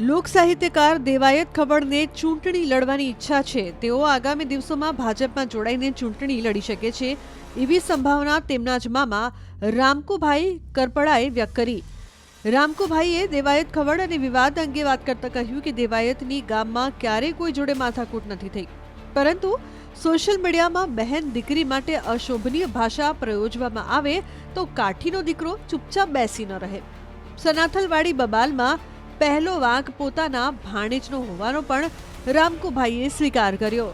લોક સાહિત્યકાર દેવાયત ખવડને ચૂંટણી લડવાની ઈચ્છા છે। તેઓ આગામી દિવસોમાં ભાજપમાં જોડાઈને ચૂંટણી લડી શકે છે એવી સંભાવના તેમના જ મામા રામકુભાઈ કરપડાએ વ્યક્ત કરી। રામકુભાઈએ દેવાયત ખવડ અને વિવાદ અંગે વાત કરતા કહ્યું કે દેવાયતની ગામમાં ક્યારેય કોઈ જોડે માથાકૂટ નથી થઈ, પરંતુ સોશિયલ મીડિયામાં બહેન દીકરી માટે અશોભનીય ભાષા પ્રયોજવામાં આવે તો કાઠીનો દીકરો ચૂપચાપ બેસી ન રહે। સનાથલવાડી બબાલમાં પહેલો વાંક પોતાના ભાણેજનો હોવાનો પણ રામકુભાઈએ સ્વીકાર કર્યો।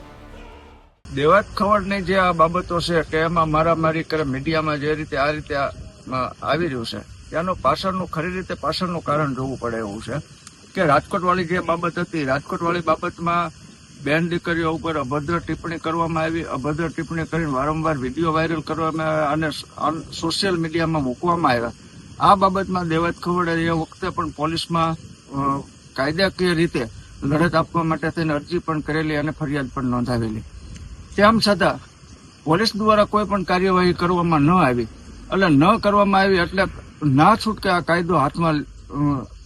દેવાયત ખવડની જે આ બાબતો છે કે એમાં મારામારી કરે મીડિયામાં જે રીતે આ રીતે આવી રહ્યું છે ત્યાંનું પાછળનું ખરી રીતે પાછળનું કારણ જોવું પડે એવું છે કે રાજકોટવાળી જે બાબત હતી, રાજકોટવાળી બાબતમાં બેન દીકરીઓ ઉપર અભદ્ર ટિપ્પણી કરવામાં આવી। અભદ્ર ટિપ્પણી કરીને વારંવાર વિડીયો વાયરલ કરવામાં આવ્યા અને સોશિયલ મીડિયામાં મૂકવામાં આવ્યા। આ બાબતમાં દેવાયત ખવડે એ વખતે પણ પોલીસમાં કાયદાકીય રીતે લડત આપવા માટે થઈને અરજી પણ કરેલી અને ફરિયાદ પણ નોંધાવેલી। તેમ છતાં પોલીસ દ્વારા કોઈ પણ કાર્યવાહી કરવામાં ન આવી, એટલે ન કરવામાં આવી એટલે ના છૂટકે આ કાયદો હાથમાં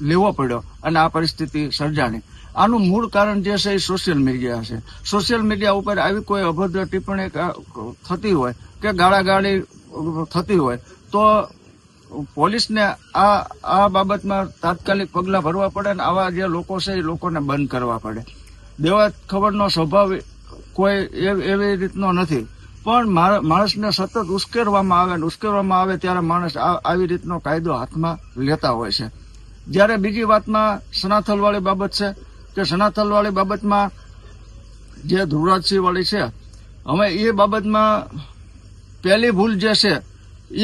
લેવો પડ્યો અને આ પરિસ્થિતિ સર્જાણી। આનું મૂળ કારણ જે છે એ સોશિયલ મીડિયા છે। સોશિયલ મીડિયા ઉપર આવી કોઈ અભદ્ર ટિપ્પણી થતી હોય કે ગાળાગાળી થતી હોય તો પોલીસને આ બાબતમાં તાત્કાલિક પગલાં ભરવા પડે અને આવા જે લોકો છે એ લોકોને બંધ કરવા પડે। દેવાયત ખવડનો સ્વભાવ કોઈ એવી રીતનો નથી, પણ માણસને સતત ઉશ્કેરવામાં આવે ત્યારે માણસ આવી રીતનો કાયદો હાથમાં લેતા હોય છે। જ્યારે બીજી વાતમાં સનાથલવાળી બાબત છે કે સનાથલવાળી બાબતમાં જે ધ્રુવરાજસિંહ વાળી છે, હવે એ બાબતમાં પહેલી ભૂલ જે છે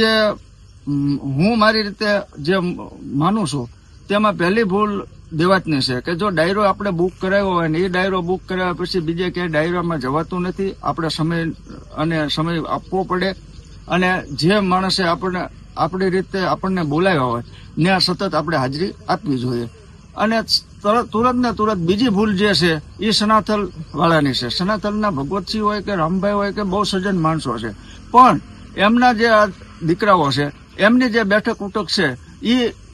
એ હું મારી રીતે જે માનું છું તેમાં પહેલી ભૂલ દેવાયતની છે કે જો ડાયરો આપણે બુક કરાવ્યો હોય ને એ ડાયરો બુક કરાવ્યા પછી બીજે ક્યાંય ડાયરામાં જવાતું નથી। આપણે સમય આપવો પડે અને જે માણસે આપણી રીતે આપણને બોલાવ્યા હોય ત્યાં સતત આપણે હાજરી આપવી જોઈએ। અને તુરંત ને તુરંત બીજી ભૂલ જે છે એ સનાથલ વાળાની છે। સનાથલના ભગવતસિંહ હોય કે રામભાઈ હોય કે બહુ સજ્જન માણસો છે, પણ એમના જે આ દીકરાઓ છે એમની જે બેઠક ઉઠક છે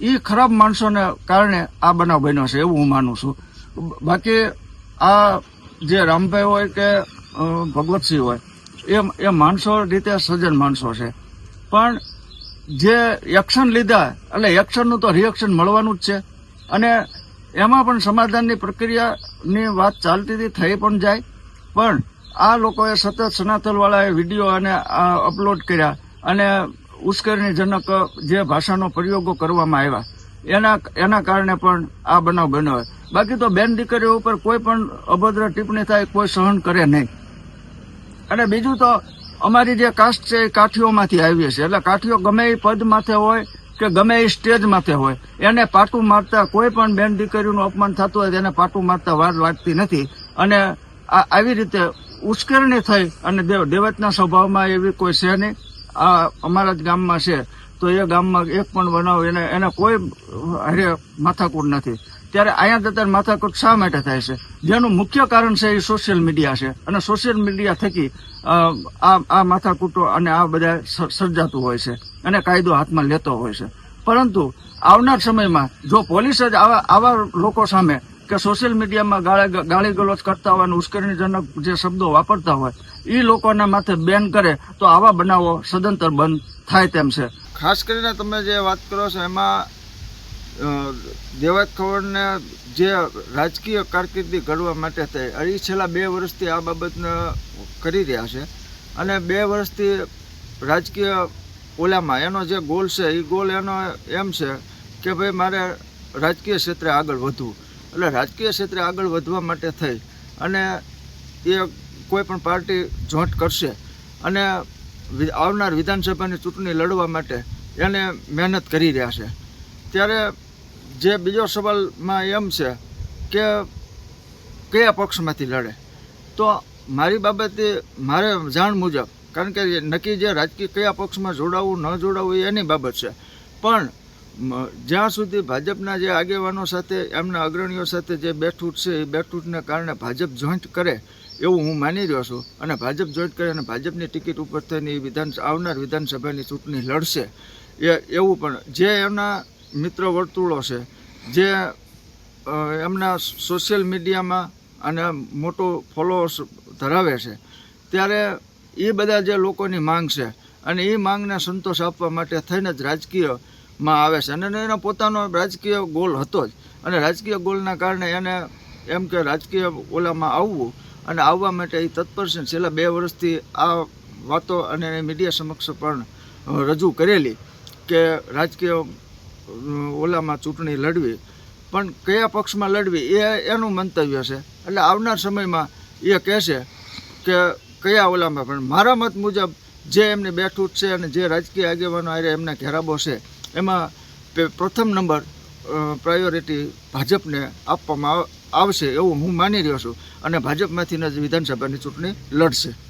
એ ખરાબ માણસોને કારણે આ બનાવ બન્યો છે એવું હું માનું છું। બાકી આ જે રામભાઈ હોય કે ભગવતસિંહ હોય એ માણસો રીતે સજ્જન માણસો છે, પણ જે એક્શન લીધા એટલે એક્શનનું તો રિએક્શન મળવાનું જ છે અને એમાં પણ સમાધાનની પ્રક્રિયાની વાત ચાલતી હતી, થઈ પણ જાય, પણ આ લોકોએ સતત સનાથલવાળાએ વિડીયો અને અપલોડ કર્યા અને ઉશ્કેરણીજનક જે ભાષાનો પ્રયોગો કરવામાં આવ્યા એના કારણે પણ આ બનાવ બન્યો। બાકી તો બેન દીકરીઓ ઉપર કોઈ પણ અભદ્ર ટિપ્પણી થાય કોઈ સહન કરે નહીં। અને બીજું તો અમારી જે કાસ્ટ છે એ કાઠીઓમાંથી આવીએ છીએ, એટલે કાઠીઓ ગમે એ પદ માથે હોય કે ગમે એ સ્ટેજ માથે હોય એને પાટું મારતા કોઈ પણ બેન દીકરીનું અપમાન થતું હોય તેને પાટું મારતા વાર લાગતી નથી। અને આવી રીતે ઉશ્કેરણી થઈ અને દેવાયતના સ્વભાવમાં એવી કોઈ છે નહીં। આ અમારા જ ગામમાં છે તો એ ગામમાં એક પણ બનાવ એને કોઈ હારે માથાકૂટ નથી, ત્યારે અહીંયા જતા માથાકૂટ શા માટે થાય છે? જેનું મુખ્ય કારણ છે એ સોશિયલ મીડિયા છે અને સોશિયલ મીડિયા થકી આ માથાકૂટો અને આ બધા સર્જાતું હોય છે અને કાયદો હાથમાં લેતો હોય છે। પરંતુ આવનાર સમયમાં જો પોલીસ જ આવા લોકો સામે કે સોશિયલ મીડિયામાં ગાળી ગલોચ કરતા હોય અને ઉશ્કેરણીજનક જે શબ્દો વાપરતા હોય એ લોકોના માથે બેન કરે તો આવા બનાવો સદંતર બંધ થાય તેમ છે। ખાસ કરીને તમે જે વાત કરો છો એમાં દેવાયત ખવડને જે રાજકીય કારકિર્દી ઘડવા માટે થઈ એ છેલ્લા 2 વર્ષથી આ બાબતને કરી રહ્યા છે અને 2 વર્ષથી રાજકીય ઓલામાં એનો જે ગોલ છે એ ગોલ એનો એમ છે કે ભાઈ મારે રાજકીય ક્ષેત્રે આગળ વધવું। એટલે રાજકીય ક્ષેત્રે આગળ વધવા માટે થઈ અને એ કોઈ પણ પાર્ટી જોઈન્ટ કરશે અને આવનાર વિધાનસભાની ચૂંટણી લડવા માટે એને મહેનત કરી રહ્યા છે। ત્યારે જે બીજો સવાલમાં એમ છે કે કયા પક્ષમાંથી લડે, તો મારી બાબતે મારે જાણ મુજબ, કારણ કે નક્કી જે રાજકીય કયા પક્ષમાં જોડાવવું ન જોડાવવું એની બાબત છે, પણ જ્યાં સુધી ભાજપના જે આગેવાનો સાથે એમના અગ્રણીઓ સાથે જે બેઠૂટ છે એ બેઠૂટને કારણે ભાજપ જોઈન્ટ કરે એવું હું માની રહ્યો છું અને ભાજપ જોઈન્ટ કરે અને ભાજપની ટિકિટ ઉપર થઈને આવનાર વિધાનસભાની ચૂંટણી લડશે એવું પણ જે એમના મિત્ર વર્તુળો છે જે એમના સોશિયલ મીડિયામાં અને મોટો ફોલોઅર્સ ધરાવે છે, ત્યારે એ બધા જે લોકોની માંગ છે અને એ માંગને સંતોષ આપવા માટે થઈને જ રાજકીયમાં આવે છે. અને એનો પોતાનો રાજકીય ગોલ હતો જ, અને રાજકીય ગોલના કારણે એને એમ કે રાજકીય ઓલામાં આવવું અને આવવા માટે એ તત્પર છે. છેલ્લા 2 વર્ષથી આ વાતો અને મીડિયા સમક્ષ પણ રજૂ કરેલી કે રાજકીય ઓલામાં ચૂંટણી લડવી, પણ કયા પક્ષમાં લડવી એ એનું મંતવ્ય છે. એટલે આવનાર સમયમાં એ કહેશે કે કયા ઓલામાં, પણ મારા મત મુજબ જે એમની બેઠું છે અને જે રાજકીય આગેવાનો આરે એમના ઘેરાબો છે એમાં પ્રથમ નંબર પ્રાયોરિટી ભાજપને આપવામાં આવશે એવું હું માની રહ્યો છું, અને ભાજપમાંથી જ વિધાનસભાની ચૂંટણી લડશે.